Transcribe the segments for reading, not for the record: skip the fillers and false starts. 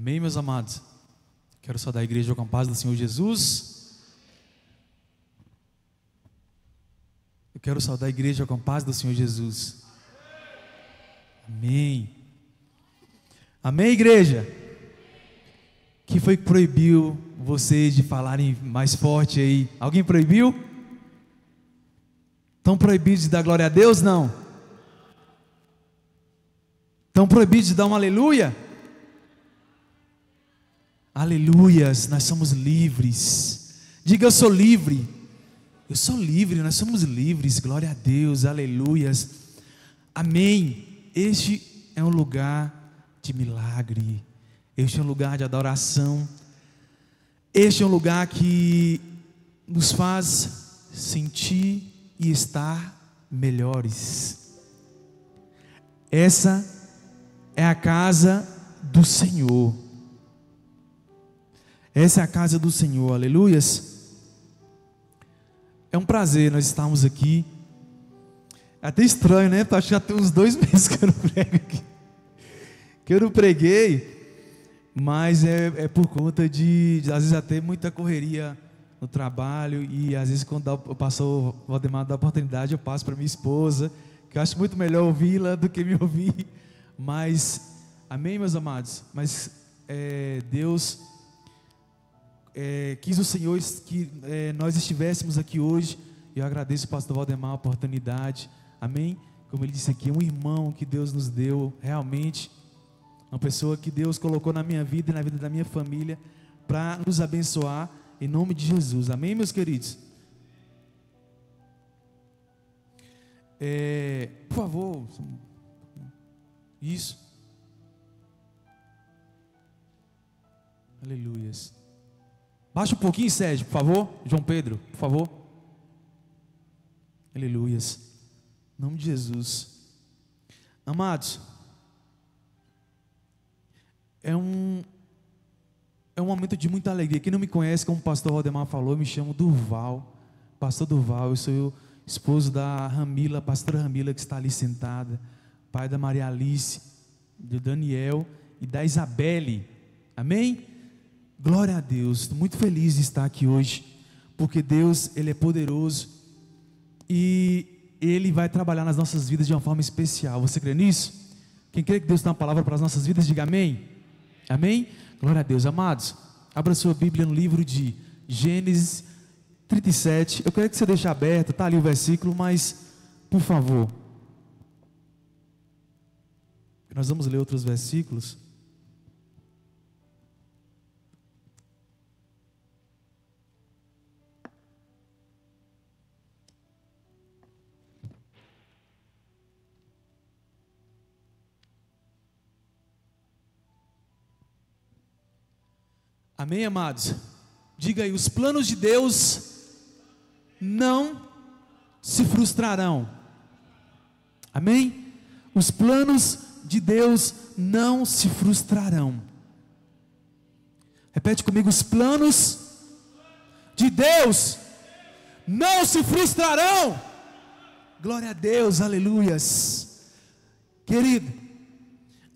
Amém, meus amados? Quero saudar a igreja com a paz do Senhor Jesus. Eu quero saudar a igreja com a paz do Senhor Jesus. Amém. Amém, igreja? Quem foi que proibiu vocês de falarem mais forte aí? Alguém proibiu? Estão proibidos de dar glória a Deus? Não. Estão proibidos de dar um aleluia? Aleluias, nós somos livres. Diga: eu sou livre. Eu sou livre, nós somos livres. Glória a Deus, aleluias. Amém. Este é um lugar de milagre. Este é um lugar de adoração. Este é um lugar que nos faz sentir e estar melhores. Essa é a casa do Senhor. Essa é a casa do Senhor, aleluias. É um prazer nós estarmos aqui. É até estranho, né? Porque acho que já tem uns 2 meses que eu não prego aqui. Que eu não preguei. Mas é por conta de às vezes até muita correria no trabalho. E às vezes quando o pastor Valdemar dá a oportunidade, eu passo para minha esposa, que eu acho muito melhor ouvi-la do que me ouvir. Mas, amém, meus amados? Mas Deus quis o Senhor que nós estivéssemos aqui hoje. E eu agradeço ao pastor Valdemar a oportunidade. Amém? Como ele disse aqui, um irmão que Deus nos deu, realmente uma pessoa que Deus colocou na minha vida e na vida da minha família para nos abençoar em nome de Jesus. Amém, meus queridos? Por favor. Isso. Aleluias. Baixa um pouquinho, Sérgio, por favor. João Pedro, por favor. Aleluias. Em nome de Jesus. Amados, é um momento de muita alegria. Quem não me conhece, como o pastor Valdemar falou, eu me chamo Durval. Pastor Durval, eu sou o esposo da Ramila, pastora Ramila, que está ali sentada. Pai da Maria Alice, do Daniel e da Isabelle. Amém? Glória a Deus. Estou muito feliz de estar aqui hoje, porque Deus, Ele é poderoso e Ele vai trabalhar nas nossas vidas de uma forma especial. Você crê nisso? Quem crê que Deus tem uma palavra para as nossas vidas, diga amém. Amém? Glória a Deus. Amados, abra sua Bíblia no livro de Gênesis 37. Eu quero que você deixe aberto, está ali o versículo, mas por favor, nós vamos ler outros versículos. Amém, amados? Diga aí: os planos de Deus não se frustrarão. Amém? Os planos de Deus não se frustrarão. Repete comigo: os planos de Deus não se frustrarão. Glória a Deus, aleluias. Querido,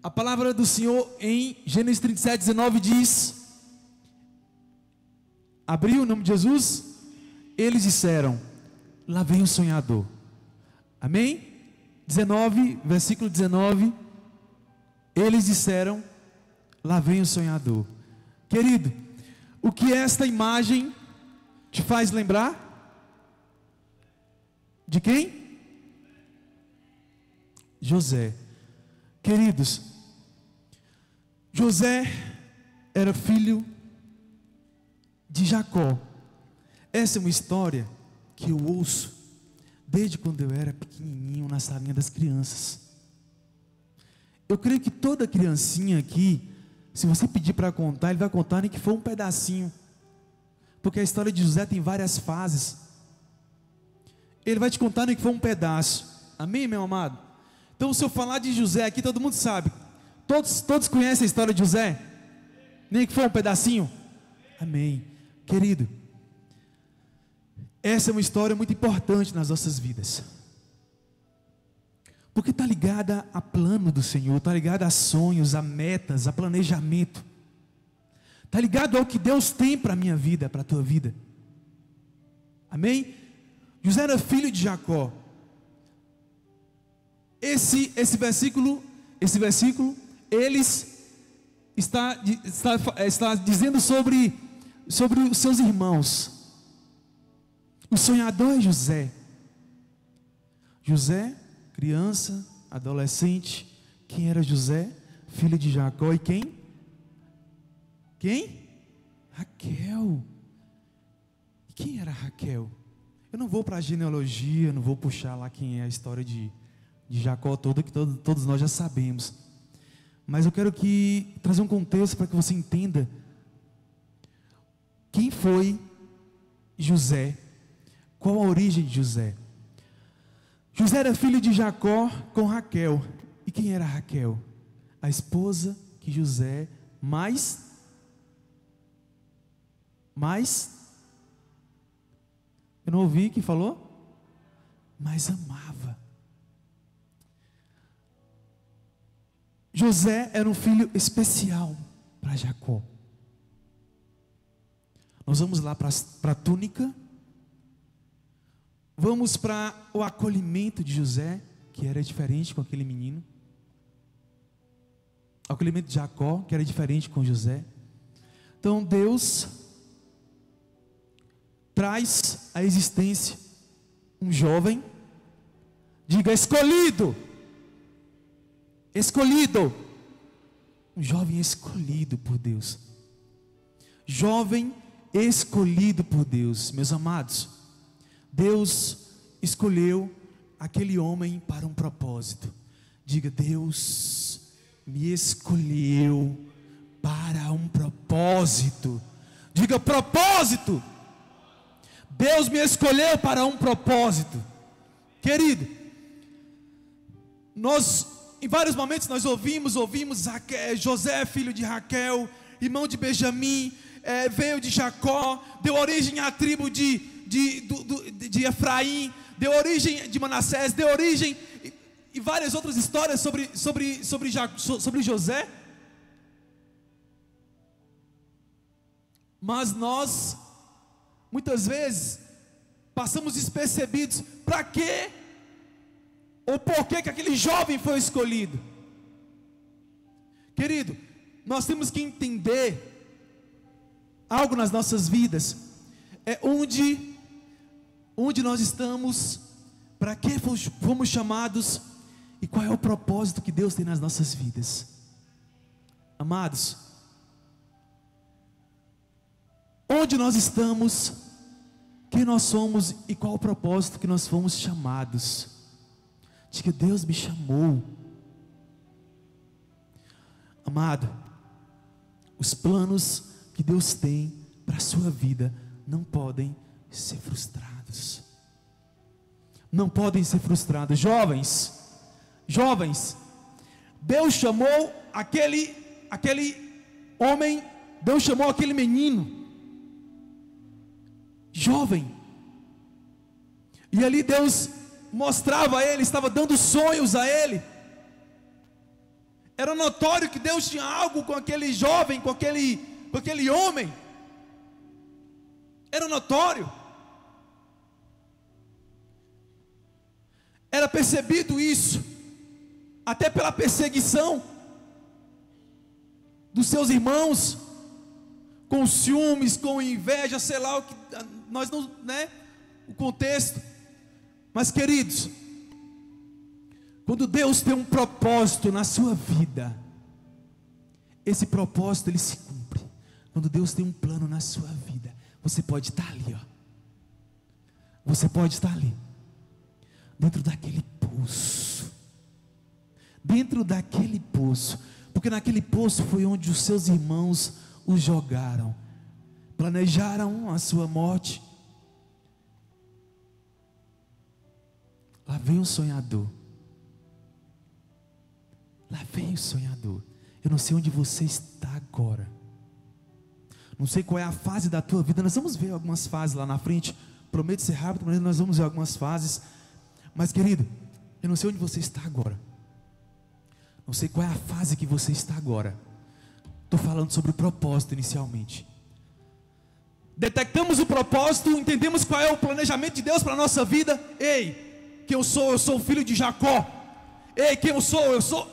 a palavra do Senhor em Gênesis 37, 19 diz: abriu o nome de Jesus. Eles disseram: lá vem o sonhador. Amém? 19, versículo 19. Eles disseram: lá vem o sonhador. Querido, o que esta imagem te faz lembrar? De quem? José. Queridos, José era filho de Jacó. Essa é uma história que eu ouço desde quando eu era pequenininho, na salinha das crianças. Eu creio que toda criancinha aqui, se você pedir para contar, ele vai contar nem que foi um pedacinho, porque a história de José tem várias fases. Ele vai te contar nem que foi um pedaço. Amém, meu amado? Então, se eu falar de José aqui, todo mundo sabe. Todos conhecem a história de José? Nem que foi um pedacinho? Amém. Querido, essa é uma história muito importante nas nossas vidas, porque está ligada a plano do Senhor, está ligada a sonhos, a metas, a planejamento. Está ligado ao que Deus tem para a minha vida, para a tua vida. Amém? José era filho de Jacó. Esse versículo, está dizendo sobre os seus irmãos. O sonhador é José. José, criança, adolescente. Quem era José? Filho de Jacó. E quem? Quem? Raquel. E quem era Raquel? Eu não vou para a genealogia, não vou puxar lá quem é a história de Jacó toda, que todos nós já sabemos. Mas eu quero trazer um contexto para que você entenda quem foi José, qual a origem de José. José era filho de Jacó com Raquel. E quem era Raquel? A esposa que José mais eu não ouvi quem falou? Mais amava. José era um filho especial para Jacó. Nós vamos lá para a túnica. Vamos para o acolhimento de José, que era diferente com aquele menino. O acolhimento de Jacó, que era diferente com José. Então Deus traz à existência um jovem. Diga escolhido. Escolhido. Um jovem escolhido por Deus. Jovem escolhido por Deus. Meus amados, Deus escolheu aquele homem para um propósito. Diga, Deus me escolheu para um propósito. Diga, propósito. Deus me escolheu para um propósito. Querido, em vários momentos nós ouvimos José, filho de Raquel, irmão de Benjamim, veio de Jacó, deu origem à tribo de Efraim, deu origem de Manassés, deu origem e várias outras histórias sobre José. Mas nós muitas vezes passamos despercebidos. Para quê ou por que aquele jovem foi escolhido? Querido, nós temos que entender algo nas nossas vidas. É onde nós estamos, para que fomos chamados e qual é o propósito que Deus tem nas nossas vidas. Amados, onde nós estamos, quem nós somos e qual o propósito que nós fomos chamados. Diga, Deus me chamou. Amado, os planos que Deus tem para a sua vida não podem ser frustrados. Não podem ser frustrados. Jovens, Deus chamou aquele homem, Deus chamou aquele menino jovem, e ali Deus mostrava a ele, estava dando sonhos a ele. Era notório que Deus tinha algo com aquele jovem, com aquele homem. Era notório. Era percebido isso, até pela perseguição dos seus irmãos, com ciúmes, com inveja, sei lá o que nós não, né? O contexto. Mas queridos, quando Deus tem um propósito na sua vida, esse propósito ele se cumpre. Quando Deus tem um plano na sua vida, você pode estar ali, ó. Você pode estar ali, dentro daquele poço. Dentro daquele poço. Porque naquele poço foi onde os seus irmãos o jogaram. Planejaram a sua morte. Lá vem o sonhador. Lá vem o sonhador. Eu não sei onde você está agora. Não sei qual é a fase da tua vida. Nós vamos ver algumas fases lá na frente. Prometo ser rápido, mas nós vamos ver algumas fases. Mas querido, eu não sei onde você está agora. Não sei qual é a fase que você está agora. Estou falando sobre o propósito inicialmente. Detectamos o propósito, entendemos qual é o planejamento de Deus para a nossa vida. Ei, quem eu sou? Eu sou o filho de Jacó. Ei, quem eu sou? Eu sou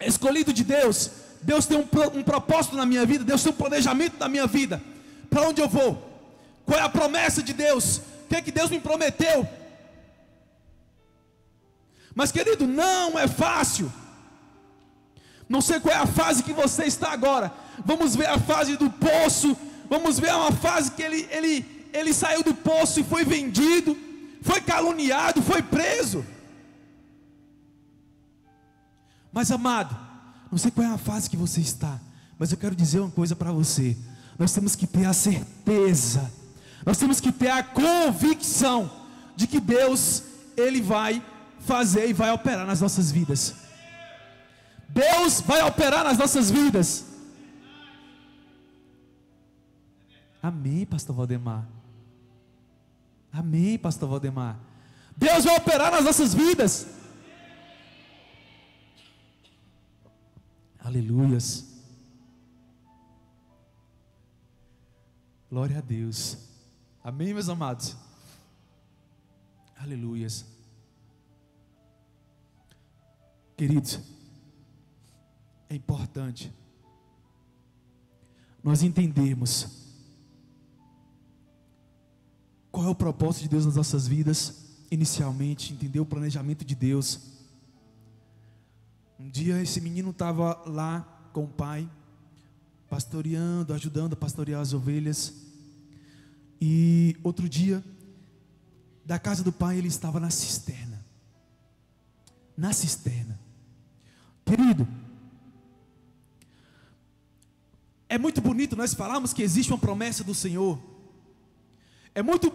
escolhido de Deus. Deus tem um propósito na minha vida. Deus tem um planejamento na minha vida. Para onde eu vou? Qual é a promessa de Deus? O que é que Deus me prometeu? Mas querido, não é fácil. Não sei qual é a fase que você está agora. Vamos ver a fase do poço. Vamos ver uma fase que ele saiu do poço e foi vendido, foi caluniado, foi preso. Mas amado, não sei qual é a fase que você está, mas eu quero dizer uma coisa para você. Nós temos que ter a certeza, nós temos que ter a convicção de que Deus, Ele vai fazer e vai operar nas nossas vidas. Deus vai operar nas nossas vidas. Amém, pastor Valdemar. Amém, pastor Valdemar. Deus vai operar nas nossas vidas. Aleluias. Glória a Deus. Amém, meus amados. Aleluias. Queridos, é importante nós entendermos qual é o propósito de Deus nas nossas vidas. Inicialmente, entender o planejamento de Deus. Um dia esse menino estava lá com o pai, pastoreando, ajudando a pastorear as ovelhas. E outro dia, da casa do pai, ele estava na cisterna. Na cisterna. Querido, é muito bonito nós falarmos que existe uma promessa do Senhor. É muito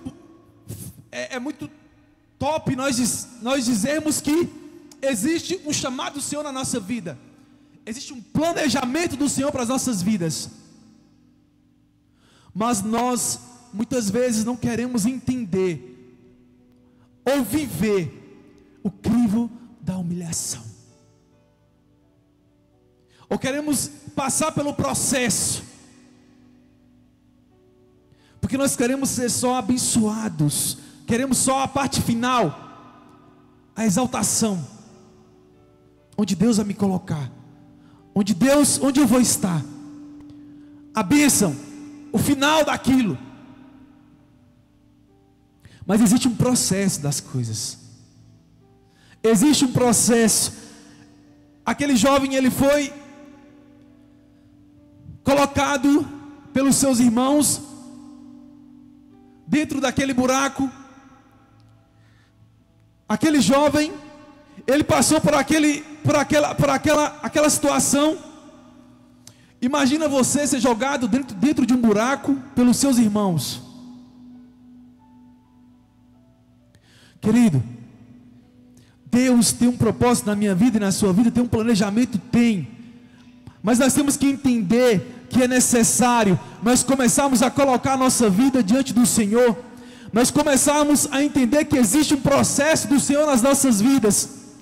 top nós dizermos que existe um chamado do Senhor na nossa vida. Existe um planejamento do Senhor para as nossas vidas. Mas nós muitas vezes não queremos entender ou viver o crivo da humilhação. Ou queremos passar pelo processo, porque nós queremos ser só abençoados, queremos só a parte final, a exaltação, onde Deus vai me colocar, onde eu vou estar, a bênção, o final daquilo. Mas existe um processo das coisas, existe um processo. Aquele jovem, ele foi colocado pelos seus irmãos dentro daquele buraco. Aquele jovem, ele passou por aquela situação. Imagina você ser jogado dentro de um buraco pelos seus irmãos. Querido, Deus tem um propósito na minha vida e na sua vida, tem um planejamento, tem. Mas nós temos que entender que é necessário nós começarmos a colocar a nossa vida diante do Senhor. Nós começarmos a entender que existe um processo do Senhor nas nossas vidas.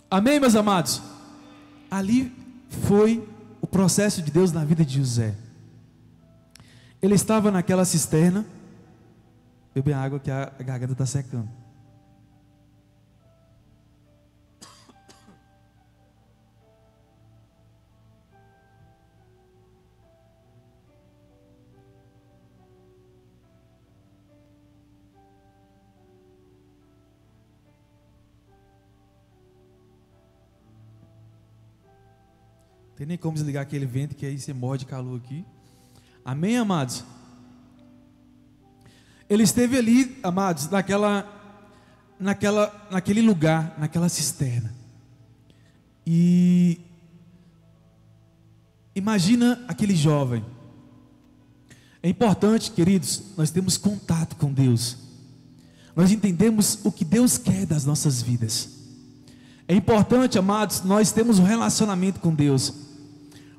Amém, meus amados? Ali foi o processo de Deus na vida de José. Ele estava naquela cisterna. Bebe água que a garganta está secando. Tem nem como desligar aquele vento, que aí você morre de calor aqui. Amém, amados? Ele esteve ali, amados, naquele lugar, naquela cisterna. E imagina aquele jovem. É importante, queridos, nós temos contato com Deus. Nós entendemos o que Deus quer das nossas vidas. É importante, amados, nós temos um relacionamento com Deus.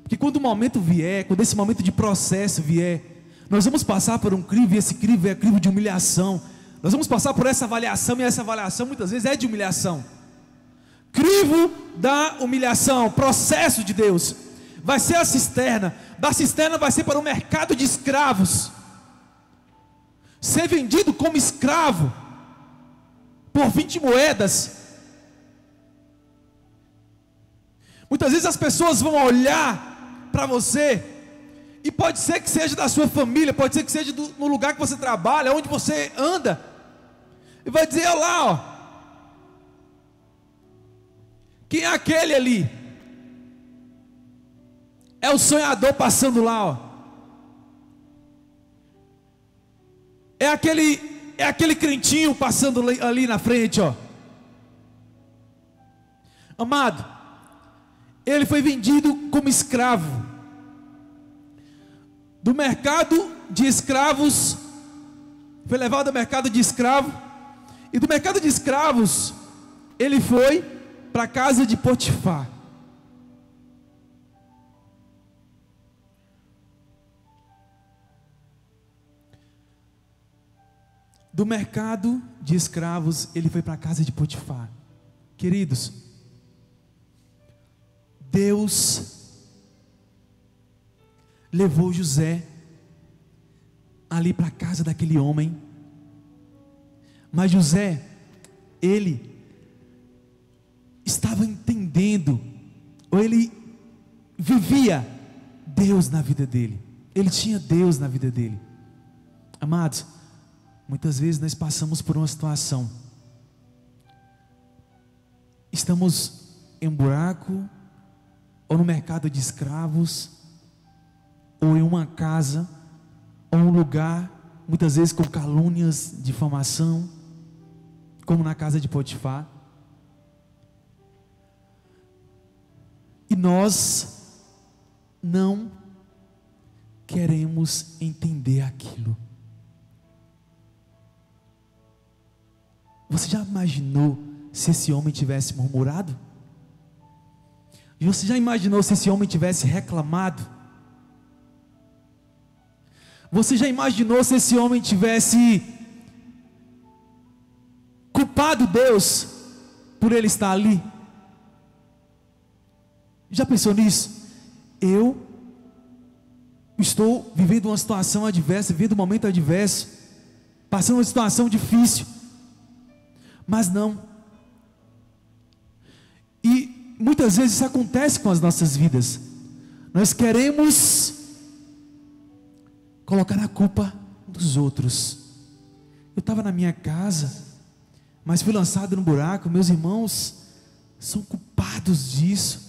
Porque quando o momento vier, quando esse momento de processo vier, nós vamos passar por um crivo, e esse crivo é crivo de humilhação. Nós vamos passar por essa avaliação, e essa avaliação muitas vezes é de humilhação. crivo da humilhação, processo de Deus. Vai ser a cisterna. Da cisterna vai ser para o mercado de escravos. Ser vendido como escravo por 20 moedas. Muitas vezes as pessoas vão olhar para você, e pode ser que seja da sua família, pode ser que seja no lugar que você trabalha, onde você anda, e vai dizer: olha lá, ó, quem é aquele ali? É o sonhador passando lá, ó. É aquele crentinho passando ali na frente, ó. Amado, ele foi vendido como escravo. Do mercado de escravos, foi levado ao mercado de escravo. E do mercado de escravos, ele foi para a casa de Potifar. Do mercado de escravos, ele foi para a casa de Potifar. Queridos, Deus levou José ali para a casa daquele homem. Mas José, ele estava entendendo, ou ele vivia Deus na vida dele. Ele tinha Deus na vida dele. Amados, muitas vezes nós passamos por uma situação, estamos em um buraco, ou no mercado de escravos, ou em uma casa, ou um lugar, muitas vezes com calúnias, difamação, como na casa de Potifar. E nós não queremos entender aquilo. Você já imaginou se esse homem tivesse murmurado? E você já imaginou se esse homem tivesse reclamado? Você já imaginou se esse homem tivesse culpado Deus por ele estar ali? Já pensou nisso? Eu estou vivendo uma situação adversa, vivendo um momento adverso, passando uma situação difícil, mas não. E muitas vezes isso acontece com as nossas vidas. Nós queremos colocar a culpa dos outros. Eu estava na minha casa, mas fui lançado no buraco. Meus irmãos são culpados disso.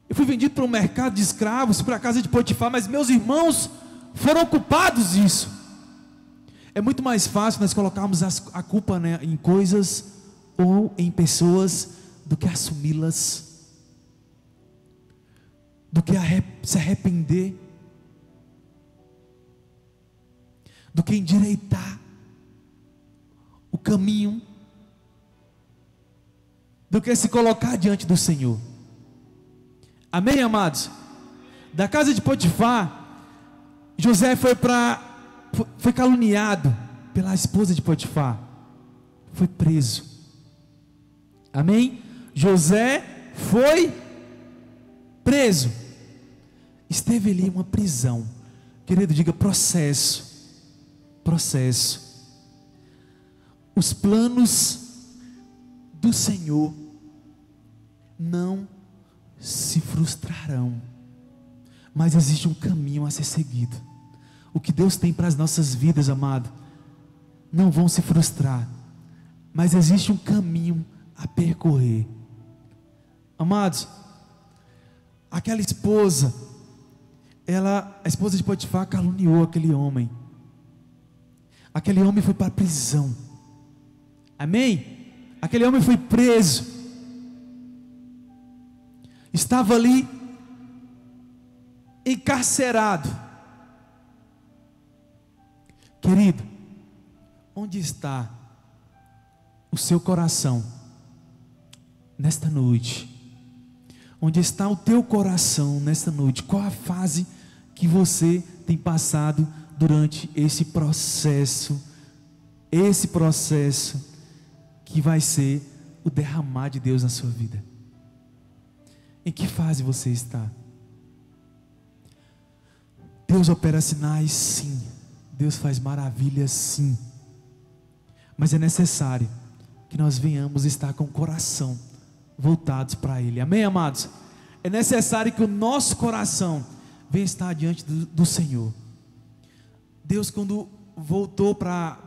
Eu fui vendido para um mercado de escravos, para a casa de Potifar, mas meus irmãos foram culpados disso. É muito mais fácil nós colocarmos a culpa, né, em coisas ou em pessoas, do que assumi-las, do que se arrepender, do que endireitar o caminho, do que se colocar diante do Senhor. Amém, amados? Da casa de Potifar, José foi caluniado pela esposa de Potifar, foi preso. Amém? José foi preso, esteve ali em uma prisão. Querido, diga processo. Processo. Os planos do Senhor não se frustrarão, mas existe um caminho a ser seguido. O que Deus tem para as nossas vidas, amado, não vão se frustrar, mas existe um caminho a percorrer. Amados, aquela esposa, a esposa de Potifar caluniou aquele homem. Aquele homem foi para a prisão. Amém? Aquele homem foi preso. Estava ali encarcerado. Querido, onde está o seu coração nesta noite? Onde está o teu coração nesta noite? Qual a fase que você tem passado durante esse processo que vai ser o derramar de Deus na sua vida. Em que fase você está? Deus opera sinais, sim. Deus faz maravilhas, sim. Mas é necessário que nós venhamos estar com o coração voltados para Ele. Amém, amados? É necessário que o nosso coração venha estar diante do Senhor. Deus, quando voltou para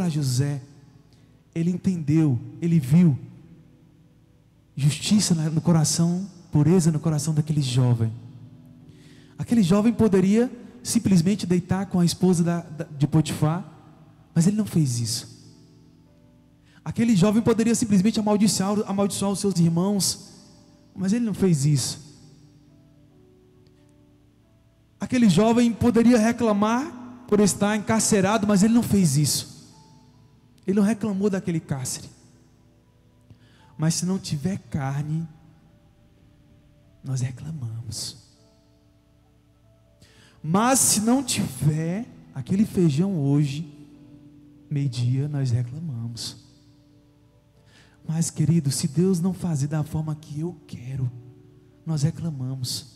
José, Ele entendeu, Ele viu justiça no coração, pureza no coração daquele jovem. Aquele jovem poderia simplesmente deitar com a esposa de Potifar, mas ele não fez isso. Aquele jovem poderia simplesmente amaldiçoar os seus irmãos, mas ele não fez isso. Aquele jovem poderia reclamar por estar encarcerado, mas ele não fez isso. Ele não reclamou daquele cárcere. Mas se não tiver carne, nós reclamamos. Mas se não tiver aquele feijão hoje, meio-dia, nós reclamamos. Mas, querido, se Deus não fazer da forma que eu quero, nós reclamamos.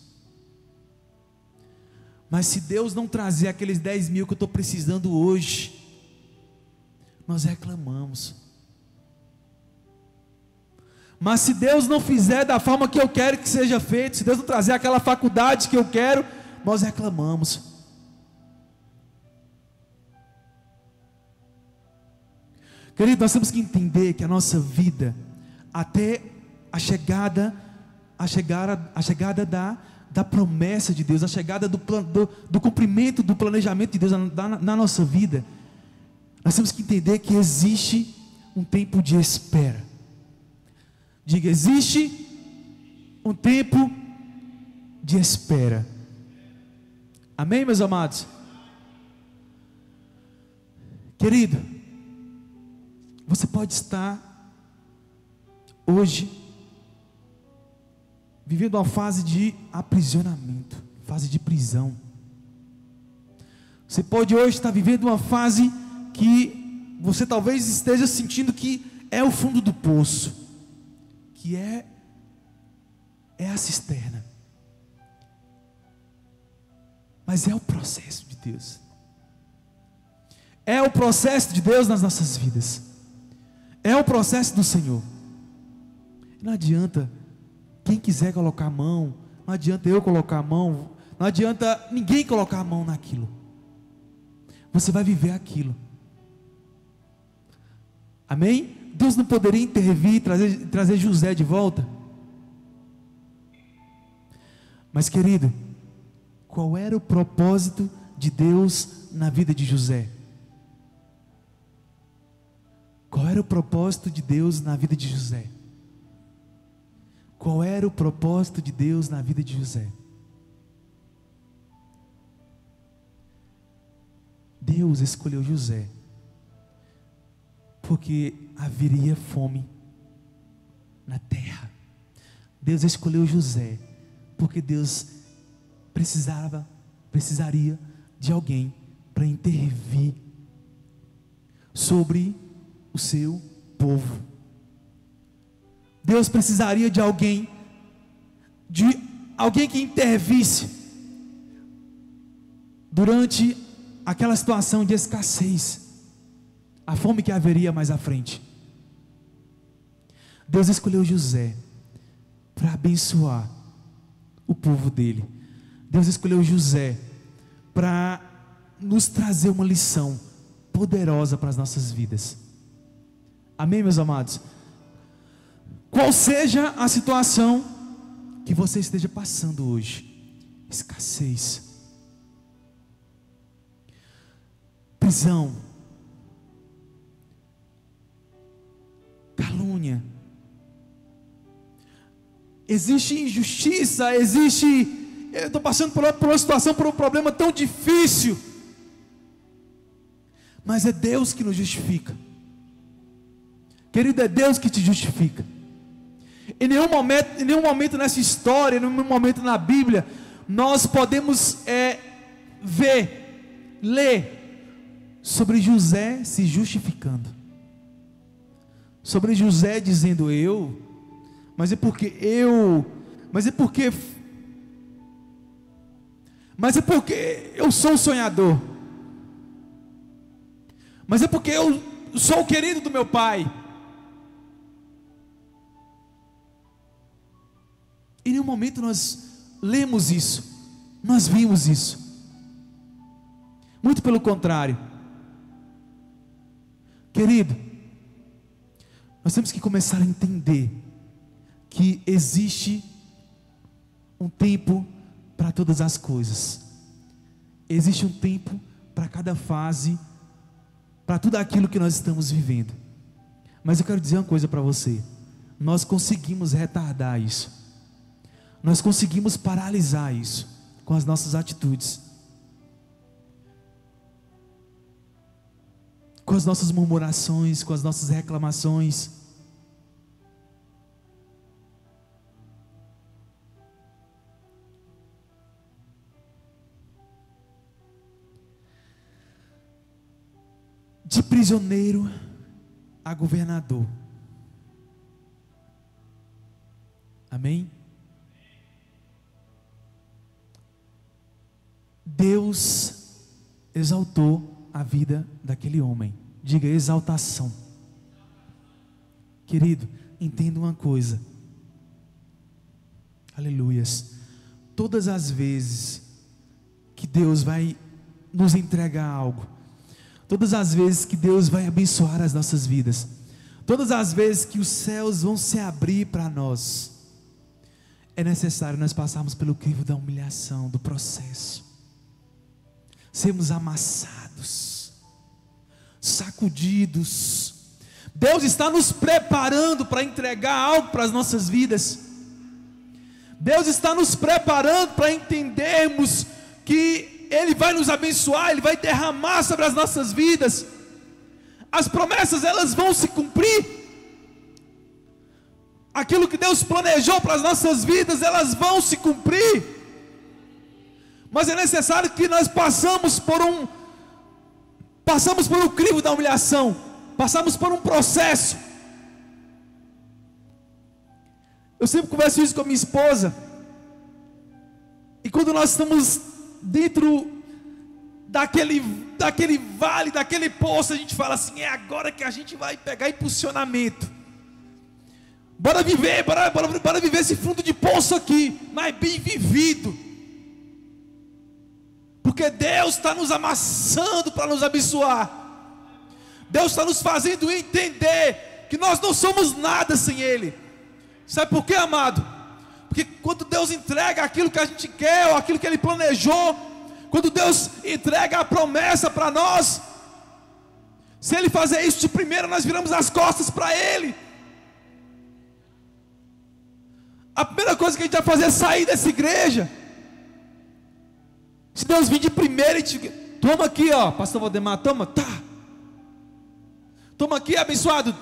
Mas se Deus não trazer aqueles 10 mil que eu estou precisando hoje, nós reclamamos. Mas se Deus não fizer da forma que eu quero que seja feito, se Deus não trazer aquela faculdade que eu quero, nós reclamamos. Querido, nós temos que entender que a nossa vida, até a chegada da promessa de Deus, a chegada do cumprimento do planejamento de Deus na nossa vida, nós temos que entender que existe um tempo de espera. Diga, existe um tempo de espera. Amém, meus amados? Querido, você pode estar hoje vivendo uma fase de aprisionamento, fase de prisão. Você pode hoje estar vivendo uma fase que você talvez esteja sentindo que é o fundo do poço, que é a cisterna. Mas é o processo de Deus. É o processo de Deus nas nossas vidas. É o processo do Senhor. Não adianta quem quiser colocar a mão, não adianta eu colocar a mão, não adianta ninguém colocar a mão naquilo. Você vai viver aquilo. Amém? Deus não poderia intervir e trazer José de volta? Mas, querido, qual era o propósito de Deus na vida de José? Qual era o propósito de Deus na vida de José? Qual era o propósito de Deus na vida de José? Deus escolheu José porque haveria fome na terra. Deus escolheu José porque Deus precisaria de alguém para intervir sobre o seu povo. Deus precisaria de alguém que intervisse durante aquela situação de escassez, a fome que haveria mais à frente. Deus escolheu José para abençoar o povo dele. Deus escolheu José para nos trazer uma lição poderosa para as nossas vidas. Amém, meus amados? Qual seja a situação que você esteja passando hoje, escassez, prisão, calúnia, existe injustiça, eu estou passando por uma situação, por um problema tão difícil, mas é Deus que nos justifica. Querido, é Deus que te justifica. Em nenhum momento nessa história, em nenhum momento na Bíblia, nós podemos ler sobre José se justificando. sobre José dizendo eu, mas é porque eu sou um sonhador, mas é porque eu sou o querido do meu pai. Em nenhum momento nós lemos isso, nós vimos isso. Muito pelo contrário. Querido, nós temos que começar a entender que existe um tempo para todas as coisas. Existe um tempo para cada fase, para tudo aquilo que nós estamos vivendo. Mas eu quero dizer uma coisa para você: nós conseguimos retardar isso, nós conseguimos paralisar isso com as nossas atitudes, com as nossas murmurações, com as nossas reclamações. De prisioneiro a governador. Amém? Deus exaltou a vida daquele homem. Diga exaltação. Querido, entenda uma coisa. Aleluias. Todas as vezes que Deus vai nos entregar algo, todas as vezes que Deus vai abençoar as nossas vidas, todas as vezes que os céus vão se abrir para nós, é necessário nós passarmos pelo crivo da humilhação, do processo, sermos amassados, sacudidos. Deus está nos preparando para entregar algo para as nossas vidas. Deus está nos preparando para entendermos que Ele vai nos abençoar, Ele vai derramar sobre as nossas vidas. As promessas, elas vão se cumprir. Aquilo que Deus planejou para as nossas vidas, elas vão se cumprir. Mas é necessário que nós passamos por um crivo da humilhação, passamos por um processo. Eu sempre converso isso com a minha esposa, e quando nós estamos dentro daquele vale, daquele poço, a gente fala assim: é agora que a gente vai pegar impulsionamento, bora viver esse fundo de poço aqui, mas bem vivido, porque Deus está nos amassando para nos abençoar. Deus está nos fazendo entender que nós não somos nada sem Ele. Sabe por quê, amado? Porque quando Deus entrega aquilo que a gente quer, ou aquilo que Ele planejou, quando Deus entrega a promessa para nós, se Ele fazer isso de primeira, nós viramos as costas para Ele. A primeira coisa que a gente vai fazer é sair dessa igreja. Se Deus vir de primeira e te... toma aqui, ó, pastor Valdemar, toma, tá. Toma aqui, abençoado.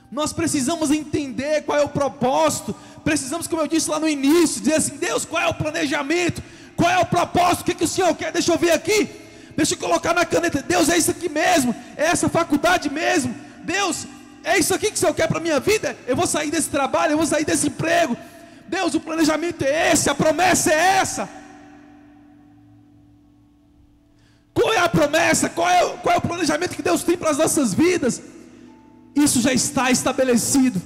Nós precisamos entender qual é o propósito. Precisamos, como eu disse lá no início, dizer assim: Deus, qual é o planejamento? Qual é o propósito? O que o Senhor quer? Deixa eu ver aqui. Deixa eu colocar na caneta. Deus, é isso aqui mesmo? É essa faculdade mesmo? Deus, é isso aqui que o Senhor quer para a minha vida? Eu vou sair desse trabalho, eu vou sair desse emprego. Deus, o planejamento é esse, a promessa é essa. Qual é a promessa? Qual é o planejamento que Deus tem para as nossas vidas? Isso já está estabelecido.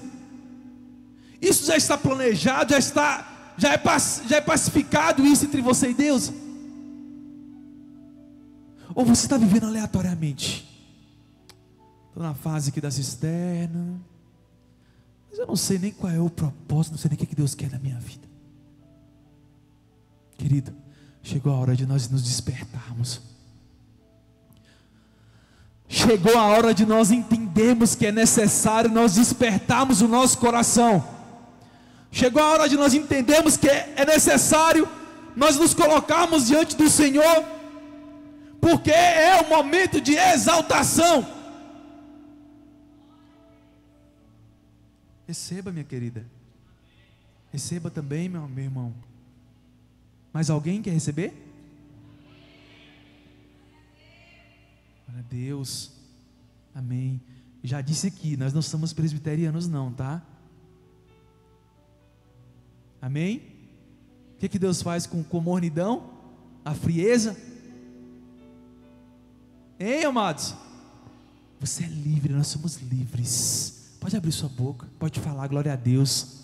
Isso já está planejado, já é pacificado isso entre você e Deus. Ou você está vivendo aleatoriamente? Estou na fase aqui da cisterna, mas eu não sei nem qual é o propósito, não sei nem o que Deus quer da minha vida. Querido, chegou a hora de nós nos despertarmos. Chegou a hora de nós entendermos que é necessário nós despertarmos o nosso coração. Chegou a hora de nós entendermos que é necessário nós nos colocarmos diante do Senhor, porque é um momento de exaltação. Receba, minha querida. Receba também, meu irmão. Mais alguém quer receber? Glória a Deus. Amém. Já disse aqui, nós não somos presbiterianos não, tá? Amém? O que Deus faz com a mornidão? A frieza? Hein, amados? Você é livre, nós somos livres. Pode abrir sua boca, pode falar, glória a Deus.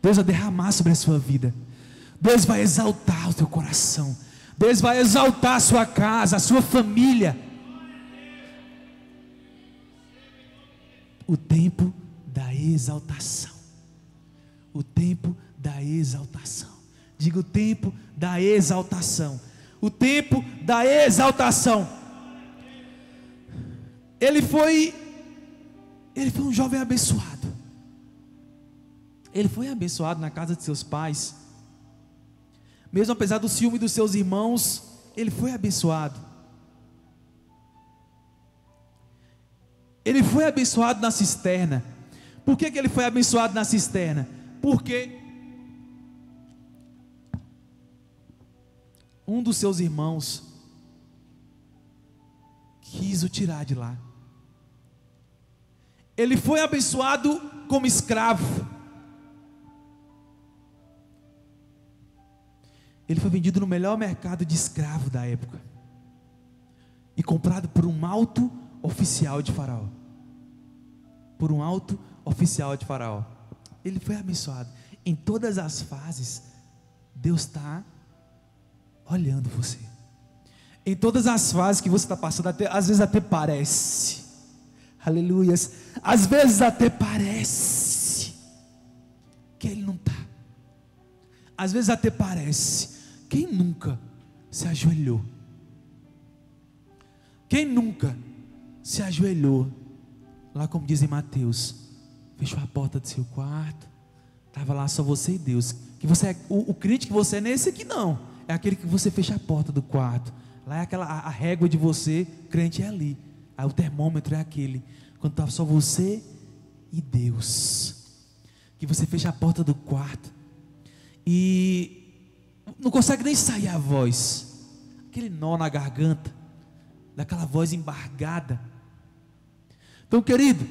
Deus vai derramar sobre a sua vida. Deus vai exaltar o teu coração. Deus vai exaltar a sua casa, a sua família. O tempo da exaltação. O tempo da exaltação. Diga o tempo da exaltação. O tempo da exaltação. Ele foi um jovem abençoado. Ele foi abençoado na casa de seus pais. Mesmo apesar do ciúme dos seus irmãos, ele foi abençoado. Ele foi abençoado na cisterna. Por que ele foi abençoado na cisterna? Porque um dos seus irmãos quis o tirar de lá. Ele foi abençoado como escravo. Ele foi vendido no melhor mercado de escravo da época e comprado por um alto oficial de Faraó. Por um alto oficial de Faraó. Ele foi abençoado. Em todas as fases, Deus está olhando você. Em todas as fases que você está passando, às vezes até parece, aleluias, às vezes até parece que Ele não está. Às vezes até parece. Quem nunca se ajoelhou? Quem nunca se ajoelhou? Lá como diz em Mateus, fechou a porta do seu quarto, estava lá só você e Deus. Que você é, o crente que você é nesse aqui não. É aquele que você fecha a porta do quarto. Lá é aquela, a régua de você, crente é ali. Aí o termômetro é aquele. Quando estava só você e Deus. Que você fecha a porta do quarto. E não consegue nem sair a voz, aquele nó na garganta, daquela voz embargada. Então, querido,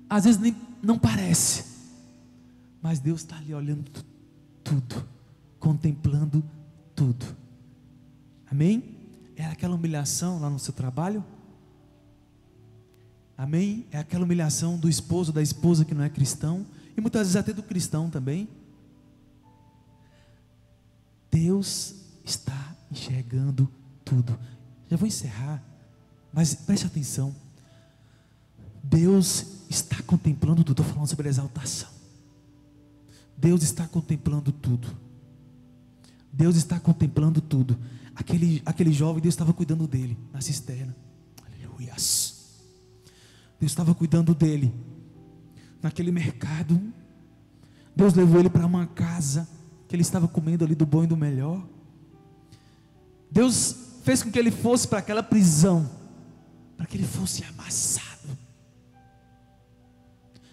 às vezes nem, não parece, mas Deus está ali olhando tudo, contemplando tudo. Amém? É aquela humilhação lá no seu trabalho? Amém? É aquela humilhação do esposo, da esposa que não é cristão, e muitas vezes até do cristão também. Deus está enxergando tudo. Já vou encerrar, mas preste atenção. Deus está contemplando tudo. Estou falando sobre a exaltação. Deus está contemplando tudo. Deus está contemplando tudo. Aquele jovem, Deus estava cuidando dele na cisterna. Aleluias. Deus estava cuidando dele naquele mercado. Deus levou ele para uma casa que ele estava comendo ali do bom e do melhor. Deus fez com que ele fosse para aquela prisão, para que ele fosse amassado,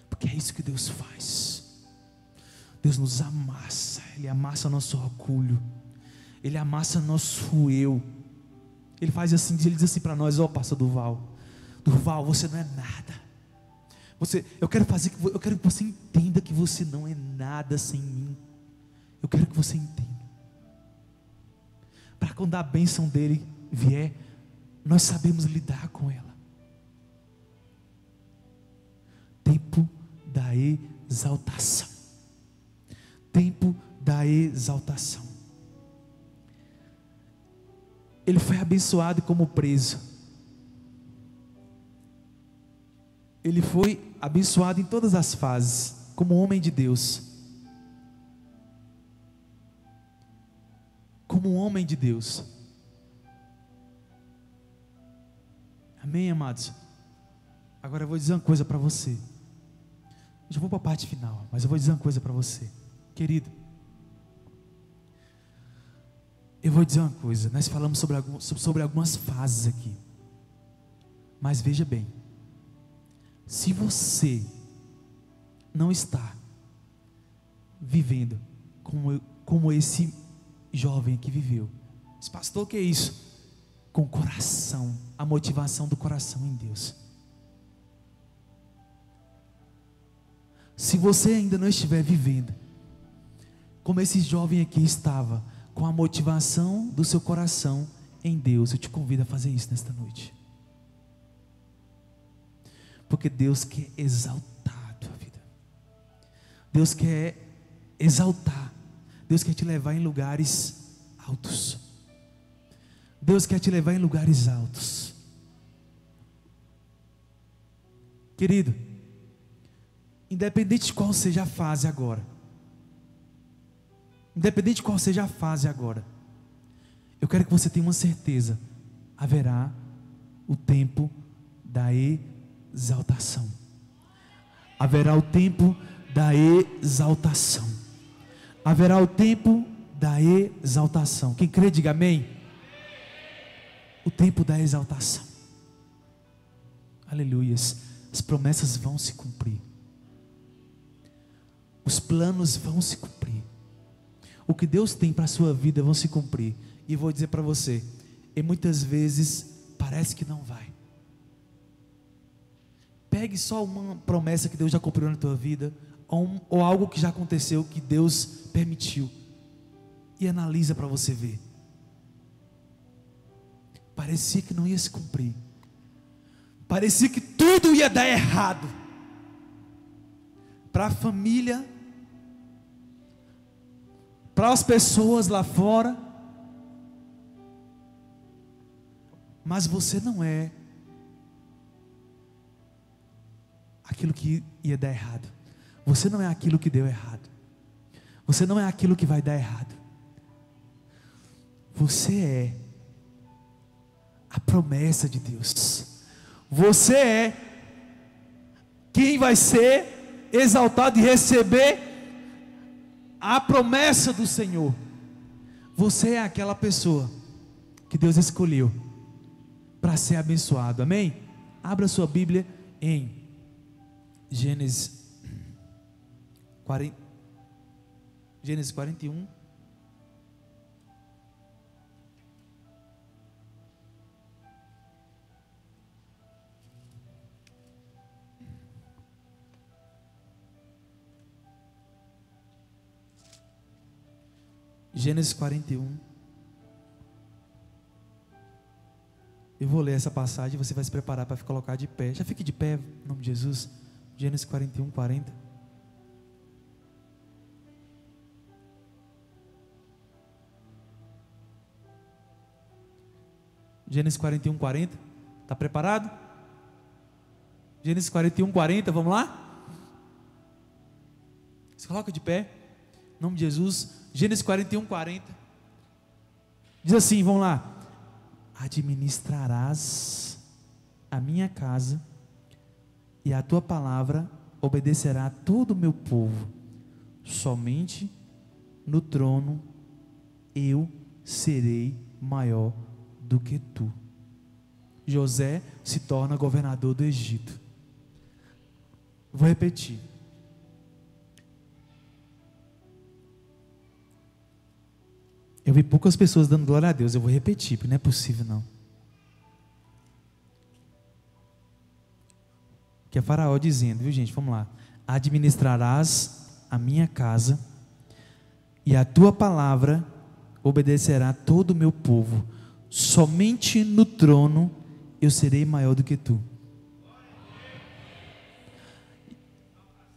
porque é isso que Deus faz. Deus nos amassa. Ele amassa nosso orgulho, Ele amassa nosso eu. Ele faz assim, Ele diz assim para nós: ó, pastor Durval, você não é nada. Eu quero que você entenda que você não é nada sem mim. Eu quero que você entenda. Para quando a bênção dele vier, nós sabemos lidar com ela. Tempo da exaltação. Tempo da exaltação. Ele foi abençoado como preso. Ele foi abençoado em todas as fases, como homem de Deus. Como um homem de Deus. Amém, amados? Agora eu vou dizer uma coisa para você. Eu já vou para a parte final, mas eu vou dizer uma coisa para você, querido. Eu vou dizer uma coisa. Nós falamos sobre algumas fases aqui, mas veja bem, se você não está vivendo como esse jovem que viveu, pastor, o que é isso? Com o coração, a motivação do coração em Deus. Se você ainda não estiver vivendo como esse jovem aqui estava, com a motivação do seu coração em Deus, eu te convido a fazer isso nesta noite. Porque Deus quer exaltar a tua vida. Deus quer exaltar. Deus quer te levar em lugares altos. Deus quer te levar em lugares altos. Querido, independente de qual seja a fase agora, eu quero que você tenha uma certeza: haverá o tempo da exaltação. Haverá o tempo da exaltação. Haverá o tempo da exaltação. Quem crê, diga amém. O tempo da exaltação. Aleluias. As promessas vão se cumprir. Os planos vão se cumprir. O que Deus tem para a sua vida vão se cumprir. E vou dizer para você, e muitas vezes parece que não vai. Pegue só uma promessa que Deus já cumpriu na tua vida, ou algo que já aconteceu, que Deus permitiu, e analisa para você ver. Parecia que não ia se cumprir. Parecia que tudo ia dar errado. Para a família, para as pessoas lá fora. Mas você não é aquilo que ia dar errado. Você não é aquilo que deu errado. Você não é aquilo que vai dar errado. Você é a promessa de Deus. Você é quem vai ser exaltado e receber a promessa do Senhor. Você é aquela pessoa que Deus escolheu para ser abençoado, amém? Abra sua Bíblia em Gênesis 41. Gênesis 41. Eu vou ler essa passagem e você vai se preparar para colocar de pé. Já fique de pé, em nome de Jesus. Gênesis 41, 40. Gênesis 41, 40. Está preparado? Gênesis 41, 40, vamos lá? Se coloca de pé, em nome de Jesus. Gênesis 41, 40. Diz assim, vamos lá. Administrarás a minha casa, e a tua palavra obedecerá a todo o meu povo. Somente no trono eu serei maior do que tu. José se torna governador do Egito. Vou repetir. Eu vi poucas pessoas dando glória a Deus. Eu vou repetir, porque não é possível não. Que é Faraó dizendo, viu gente, vamos lá. Administrarás a minha casa, e a tua palavra obedecerá a todo o meu povo. Somente no trono eu serei maior do que tu.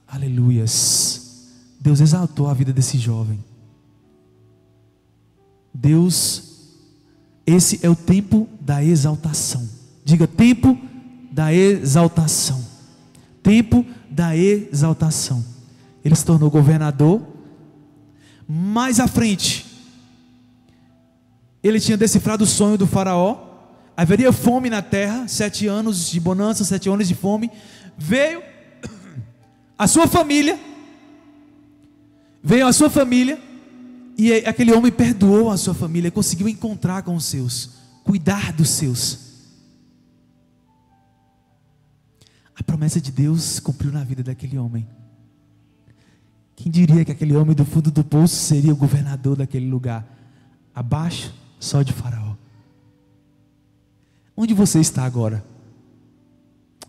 Aleluias. Deus exaltou a vida desse jovem. Deus, esse é o tempo da exaltação. Diga, tempo da exaltação. Tempo da exaltação. Ele se tornou governador. Mais à frente, ele tinha decifrado o sonho do faraó. Haveria fome na terra, 7 anos de bonança, 7 anos de fome. Veio a sua família. E aquele homem perdoou a sua família, conseguiu encontrar com os seus, cuidar dos seus. A promessa de Deus se cumpriu na vida daquele homem. Quem diria que aquele homem do fundo do poço seria o governador daquele lugar, abaixo só de Faraó? Onde você está agora?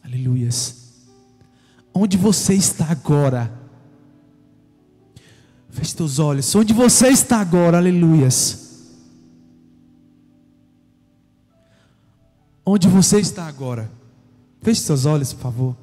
Aleluias. Onde você está agora? Feche teus olhos. Onde você está agora, aleluias. Onde você está agora. Feche seus olhos, por favor.